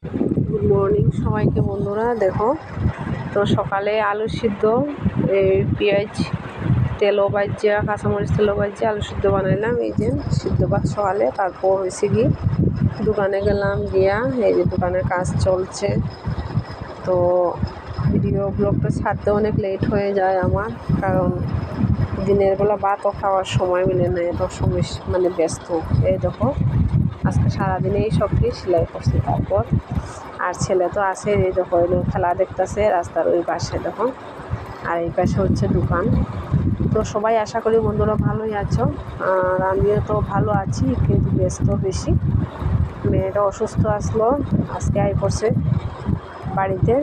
Good morning সবাইকে বন্ধুরা। দেখো তো সকালে আলু সিদ্ধ, এই পেঁয়াজ তেলও বাজিয়া, কাঁচামরিচ তেলও বাজিয়া আলু সিদ্ধ বানাইলাম। এই যে সিদ্ধ ভাত সকালে। তারপর হয়েছে কি দোকানে গেলাম, গিয়া এই যে দোকানের কাজ চলছে। তো ভিডিও ব্লগটা ছাড়তে অনেক লেট হয়ে যায় আমার, কারণ দিনের বেলা ভাতও খাওয়ার সময় মিলে না, এত সময় মানে ব্যস্ত। এই দেখো আজকে সারাদিনে এই সবটি সেলাই করছি। তারপর আর ছেলে তো আছে, এই দেখো খেলা দেখতেছে রাস্তার ওই পাশে দেখো, আর এই পাশে হচ্ছে দোকান। তো সবাই আশা করি বন্ধুরা ভালোই আছো, আর আমিও তো ভালো আছি, কিন্তু ব্যস্ত বেশি। মেয়েটা অসুস্থ আসলো, আজকে আই পড়ছে বাড়িতে,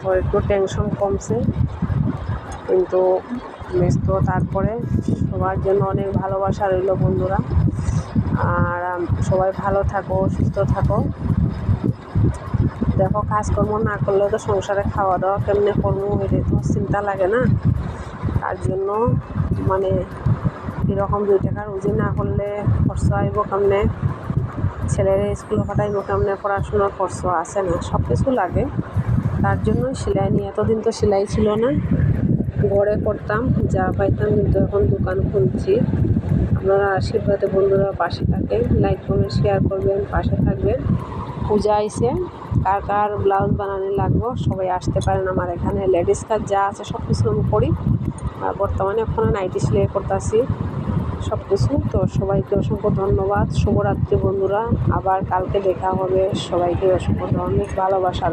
তো একটু টেনশন কমছে, কিন্তু ব্যস্ত। তারপরে সবার জন্য অনেক ভালোবাসা রইল বন্ধুরা, আর সবাই ভালো থাকো, সুস্থ থাকো। দেখো কাজকর্ম না করলে তো সংসারে খাওয়া দাওয়া কেমনে করবো, এটা তো চিন্তা লাগে না। তার জন্য মানে এরকম 2 টাকা রুজি না করলে খরচ আইব কেমনে, ছেলের স্কুলে পাঠাইব কেমনে, পড়াশোনার খরচ আছে না, সব কিছু লাগে। তার জন্যই সেলাই নিয়ে, এতদিন তো সেলাই ছিল না, ঘরে করতাম যা পাইতাম, কিন্তু এখন দোকান খুলছি। আপনারা আশীর্বাদে বন্ধুরা পাশে থাকেন, লাইক কমেন্ট শেয়ার করবেন, পাশে থাকবেন। পূজা আইছে, কার কার ব্লাউজ বানানো লাগবো সবাই আসতে পারেন আমার এখানে। লেডিস কাজ যা আছে সব কিছু আমি করি, আর বর্তমানে এখন নাইটি সেলাই করতেছি সব কিছু। তো সবাইকে অসংখ্য ধন্যবাদ, শুভরাত্রি বন্ধুরা, আবার কালকে দেখা হবে। সবাইকে অসংখ্য ধন্যবাদ, ভালোবাসা।